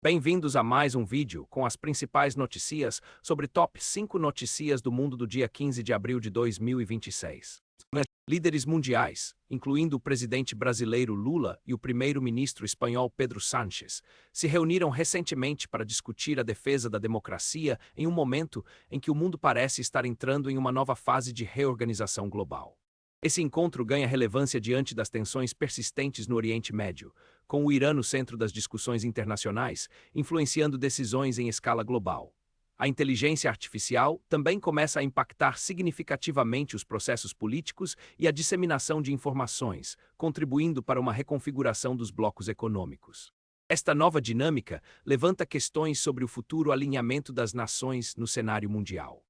Bem-vindos a mais um vídeo com as principais notícias sobre Top 5 notícias do mundo do dia 15 de abril de 2026. Líderes mundiais, incluindo o presidente brasileiro Lula e o primeiro-ministro espanhol Pedro Sánchez, se reuniram recentemente para discutir a defesa da democracia em um momento em que o mundo parece estar entrando em uma nova fase de reorganização global. Esse encontro ganha relevância diante das tensões persistentes no Oriente Médio, com o Irã no centro das discussões internacionais, influenciando decisões em escala global. A inteligência artificial também começa a impactar significativamente os processos políticos e a disseminação de informações, contribuindo para uma reconfiguração dos blocos econômicos. Esta nova dinâmica levanta questões sobre o futuro alinhamento das nações no cenário mundial.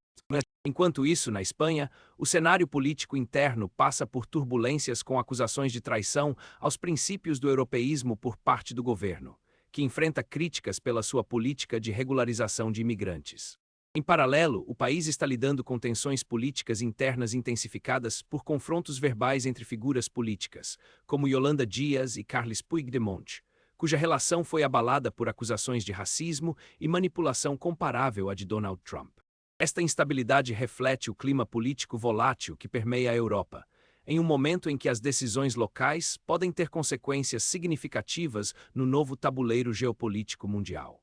Enquanto isso, na Espanha, o cenário político interno passa por turbulências com acusações de traição aos princípios do europeísmo por parte do governo, que enfrenta críticas pela sua política de regularização de imigrantes. Em paralelo, o país está lidando com tensões políticas internas intensificadas por confrontos verbais entre figuras políticas, como Yolanda Díaz e Carles Puigdemont, cuja relação foi abalada por acusações de racismo e manipulação comparável à de Donald Trump. Esta instabilidade reflete o clima político volátil que permeia a Europa, em um momento em que as decisões locais podem ter consequências significativas no novo tabuleiro geopolítico mundial.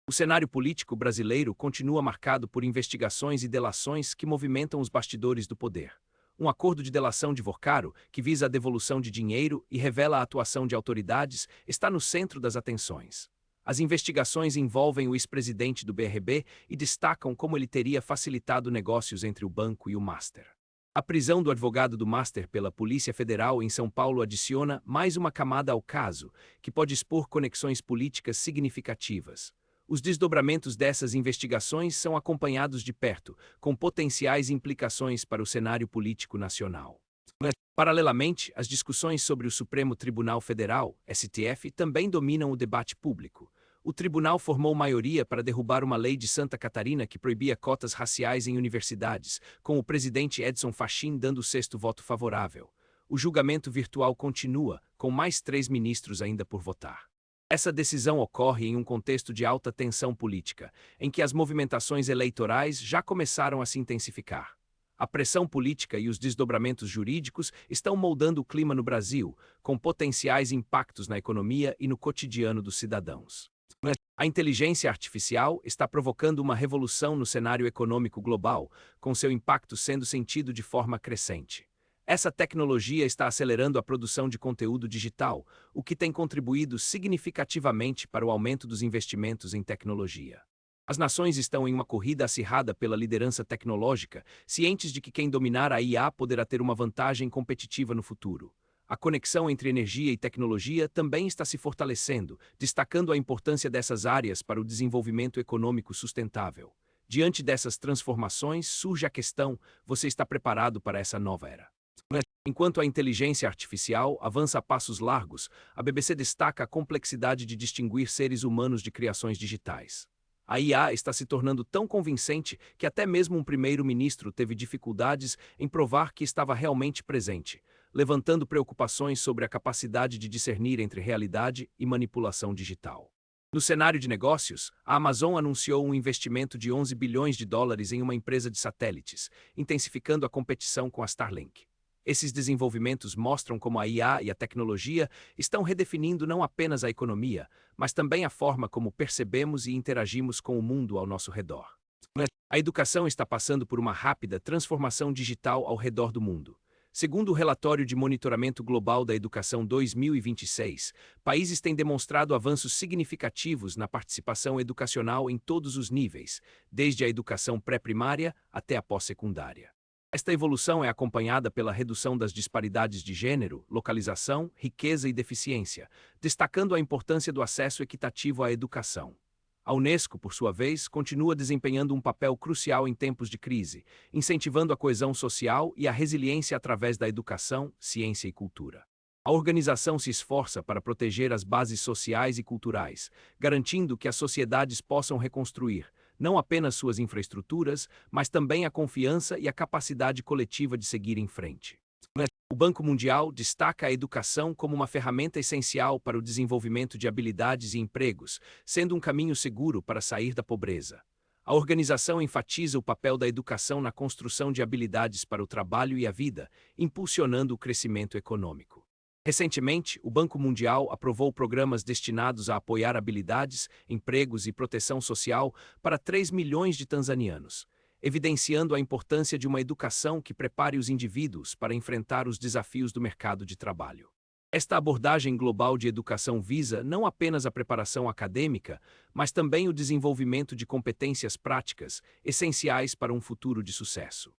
O cenário político brasileiro continua marcado por investigações e delações que movimentam os bastidores do poder. Um acordo de delação de Vorcaro, que visa a devolução de dinheiro e revela a atuação de autoridades, está no centro das atenções. As investigações envolvem o ex-presidente do BRB e destacam como ele teria facilitado negócios entre o banco e o Master. A prisão do advogado do Master pela Polícia Federal em São Paulo adiciona mais uma camada ao caso, que pode expor conexões políticas significativas. Os desdobramentos dessas investigações são acompanhados de perto, com potenciais implicações para o cenário político nacional. Paralelamente, as discussões sobre o Supremo Tribunal Federal, STF, também dominam o debate público. O tribunal formou maioria para derrubar uma lei de Santa Catarina que proibia cotas raciais em universidades, com o presidente Edson Fachin dando o sexto voto favorável. O julgamento virtual continua, com mais 3 ministros ainda por votar. Essa decisão ocorre em um contexto de alta tensão política, em que as movimentações eleitorais já começaram a se intensificar. A pressão política e os desdobramentos jurídicos estão moldando o clima no Brasil, com potenciais impactos na economia e no cotidiano dos cidadãos. A inteligência artificial está provocando uma revolução no cenário econômico global, com seu impacto sendo sentido de forma crescente. Essa tecnologia está acelerando a produção de conteúdo digital, o que tem contribuído significativamente para o aumento dos investimentos em tecnologia. As nações estão em uma corrida acirrada pela liderança tecnológica, cientes de que quem dominar a IA poderá ter uma vantagem competitiva no futuro. A conexão entre energia e tecnologia também está se fortalecendo, destacando a importância dessas áreas para o desenvolvimento econômico sustentável. Diante dessas transformações, surge a questão: você está preparado para essa nova era? Enquanto a inteligência artificial avança a passos largos, a BBC destaca a complexidade de distinguir seres humanos de criações digitais. A IA está se tornando tão convincente que até mesmo um primeiro-ministro teve dificuldades em provar que estava realmente presente, levantando preocupações sobre a capacidade de discernir entre realidade e manipulação digital. No cenário de negócios, a Amazon anunciou um investimento de 11 bilhões de dólares em uma empresa de satélites, intensificando a competição com a Starlink. Esses desenvolvimentos mostram como a IA e a tecnologia estão redefinindo não apenas a economia, mas também a forma como percebemos e interagimos com o mundo ao nosso redor. A educação está passando por uma rápida transformação digital ao redor do mundo. Segundo o relatório de monitoramento global da educação 2026, países têm demonstrado avanços significativos na participação educacional em todos os níveis, desde a educação pré-primária até a pós-secundária. Esta evolução é acompanhada pela redução das disparidades de gênero, localização, riqueza e deficiência, destacando a importância do acesso equitativo à educação. A Unesco, por sua vez, continua desempenhando um papel crucial em tempos de crise, incentivando a coesão social e a resiliência através da educação, ciência e cultura. A organização se esforça para proteger as bases sociais e culturais, garantindo que as sociedades possam reconstruir, não apenas suas infraestruturas, mas também a confiança e a capacidade coletiva de seguir em frente. O Banco Mundial destaca a educação como uma ferramenta essencial para o desenvolvimento de habilidades e empregos, sendo um caminho seguro para sair da pobreza. A organização enfatiza o papel da educação na construção de habilidades para o trabalho e a vida, impulsionando o crescimento econômico. Recentemente, o Banco Mundial aprovou programas destinados a apoiar habilidades, empregos e proteção social para 3 milhões de tanzanianos, evidenciando a importância de uma educação que prepare os indivíduos para enfrentar os desafios do mercado de trabalho. Esta abordagem global de educação visa não apenas a preparação acadêmica, mas também o desenvolvimento de competências práticas, essenciais para um futuro de sucesso.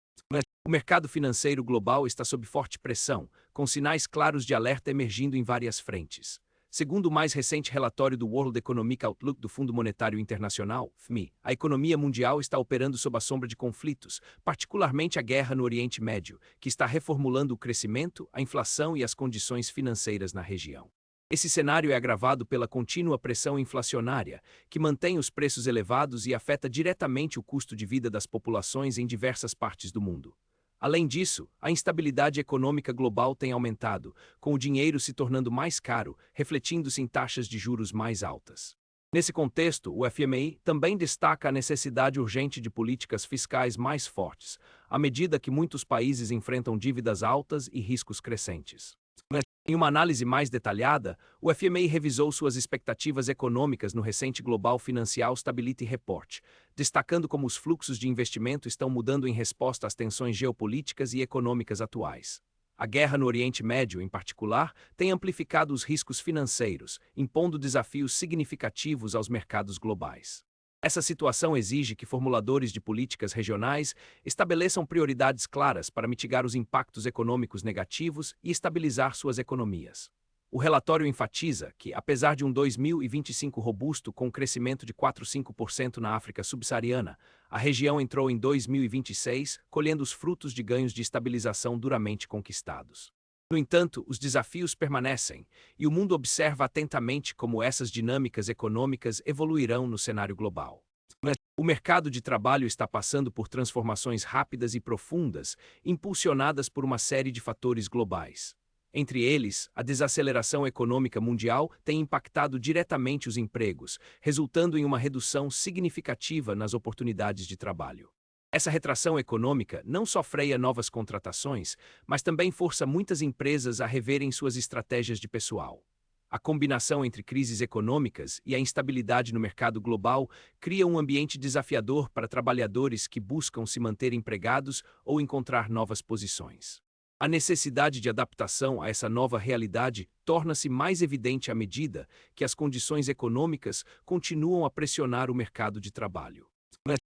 O mercado financeiro global está sob forte pressão, com sinais claros de alerta emergindo em várias frentes. Segundo o mais recente relatório do World Economic Outlook do Fundo Monetário Internacional, FMI, a economia mundial está operando sob a sombra de conflitos, particularmente a guerra no Oriente Médio, que está reformulando o crescimento, a inflação e as condições financeiras na região. Esse cenário é agravado pela contínua pressão inflacionária, que mantém os preços elevados e afeta diretamente o custo de vida das populações em diversas partes do mundo. Além disso, a instabilidade econômica global tem aumentado, com o dinheiro se tornando mais caro, refletindo-se em taxas de juros mais altas. Nesse contexto, o FMI também destaca a necessidade urgente de políticas fiscais mais fortes, à medida que muitos países enfrentam dívidas altas e riscos crescentes. Em uma análise mais detalhada, o FMI revisou suas expectativas econômicas no recente Global Financial Stability Report, destacando como os fluxos de investimento estão mudando em resposta às tensões geopolíticas e econômicas atuais. A guerra no Oriente Médio, em particular, tem amplificado os riscos financeiros, impondo desafios significativos aos mercados globais. Essa situação exige que formuladores de políticas regionais estabeleçam prioridades claras para mitigar os impactos econômicos negativos e estabilizar suas economias. O relatório enfatiza que, apesar de um 2025 robusto com crescimento de 4,5% na África subsaariana, a região entrou em 2026 colhendo os frutos de ganhos de estabilização duramente conquistados. No entanto, os desafios permanecem, e o mundo observa atentamente como essas dinâmicas econômicas evoluirão no cenário global. O mercado de trabalho está passando por transformações rápidas e profundas, impulsionadas por uma série de fatores globais. Entre eles, a desaceleração econômica mundial tem impactado diretamente os empregos, resultando em uma redução significativa nas oportunidades de trabalho. Essa retração econômica não só freia novas contratações, mas também força muitas empresas a reverem suas estratégias de pessoal. A combinação entre crises econômicas e a instabilidade no mercado global cria um ambiente desafiador para trabalhadores que buscam se manter empregados ou encontrar novas posições. A necessidade de adaptação a essa nova realidade torna-se mais evidente à medida que as condições econômicas continuam a pressionar o mercado de trabalho.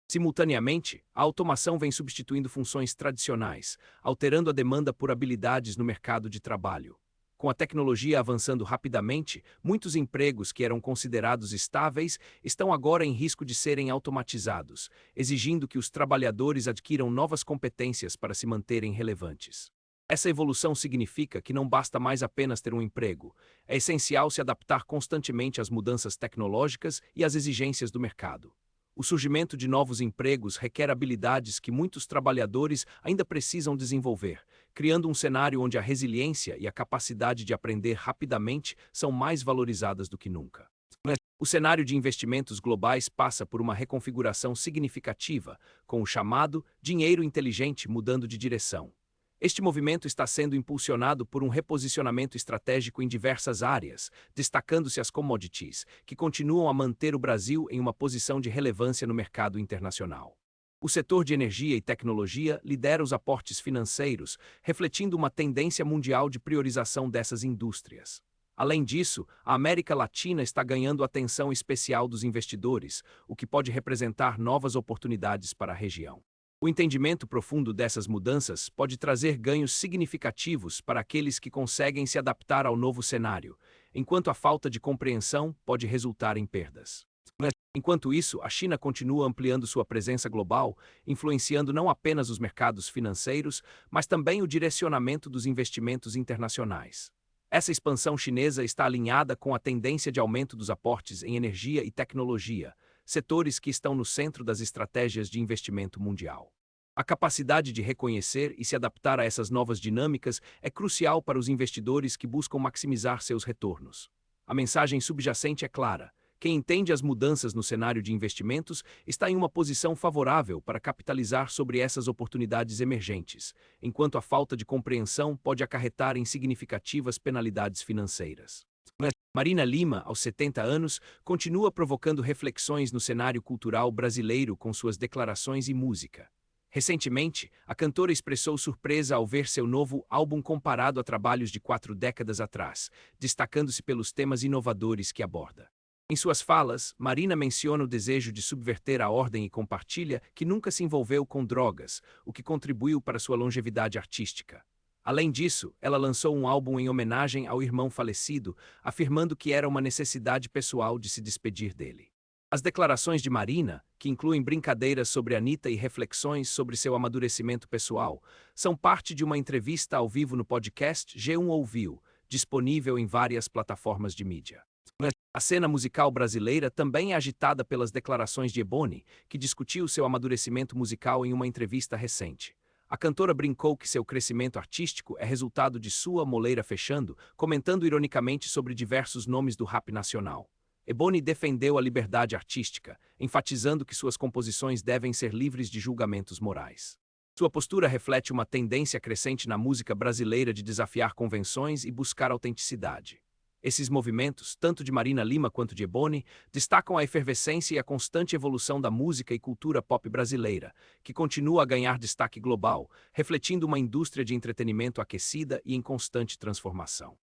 Simultaneamente, a automação vem substituindo funções tradicionais, alterando a demanda por habilidades no mercado de trabalho. Com a tecnologia avançando rapidamente, muitos empregos que eram considerados estáveis estão agora em risco de serem automatizados, exigindo que os trabalhadores adquiram novas competências para se manterem relevantes. Essa evolução significa que não basta mais apenas ter um emprego, é essencial se adaptar constantemente às mudanças tecnológicas e às exigências do mercado. O surgimento de novos empregos requer habilidades que muitos trabalhadores ainda precisam desenvolver, criando um cenário onde a resiliência e a capacidade de aprender rapidamente são mais valorizadas do que nunca. O cenário de investimentos globais passa por uma reconfiguração significativa, com o chamado dinheiro inteligente mudando de direção. Este movimento está sendo impulsionado por um reposicionamento estratégico em diversas áreas, destacando-se as commodities, que continuam a manter o Brasil em uma posição de relevância no mercado internacional. O setor de energia e tecnologia lidera os aportes financeiros, refletindo uma tendência mundial de priorização dessas indústrias. Além disso, a América Latina está ganhando atenção especial dos investidores, o que pode representar novas oportunidades para a região. O entendimento profundo dessas mudanças pode trazer ganhos significativos para aqueles que conseguem se adaptar ao novo cenário, enquanto a falta de compreensão pode resultar em perdas. Enquanto isso, a China continua ampliando sua presença global, influenciando não apenas os mercados financeiros, mas também o direcionamento dos investimentos internacionais. Essa expansão chinesa está alinhada com a tendência de aumento dos aportes em energia e tecnologia, setores que estão no centro das estratégias de investimento mundial. A capacidade de reconhecer e se adaptar a essas novas dinâmicas é crucial para os investidores que buscam maximizar seus retornos. A mensagem subjacente é clara: quem entende as mudanças no cenário de investimentos está em uma posição favorável para capitalizar sobre essas oportunidades emergentes, enquanto a falta de compreensão pode acarretar em significativas penalidades financeiras. Marina Lima, aos 70 anos, continua provocando reflexões no cenário cultural brasileiro com suas declarações e música. Recentemente, a cantora expressou surpresa ao ver seu novo álbum comparado a trabalhos de 4 décadas atrás, destacando-se pelos temas inovadores que aborda. Em suas falas, Marina menciona o desejo de subverter a ordem e compartilha que nunca se envolveu com drogas, o que contribuiu para sua longevidade artística. Além disso, ela lançou um álbum em homenagem ao irmão falecido, afirmando que era uma necessidade pessoal de se despedir dele. As declarações de Marina, que incluem brincadeiras sobre Anitta e reflexões sobre seu amadurecimento pessoal, são parte de uma entrevista ao vivo no podcast G1 Ouviu, disponível em várias plataformas de mídia. A cena musical brasileira também é agitada pelas declarações de Ebony, que discutiu seu amadurecimento musical em uma entrevista recente. A cantora brincou que seu crescimento artístico é resultado de sua moleira fechando, comentando ironicamente sobre diversos nomes do rap nacional. Ebony defendeu a liberdade artística, enfatizando que suas composições devem ser livres de julgamentos morais. Sua postura reflete uma tendência crescente na música brasileira de desafiar convenções e buscar autenticidade. Esses movimentos, tanto de Marina Lima quanto de Ebony, destacam a efervescência e a constante evolução da música e cultura pop brasileira, que continua a ganhar destaque global, refletindo uma indústria de entretenimento aquecida e em constante transformação.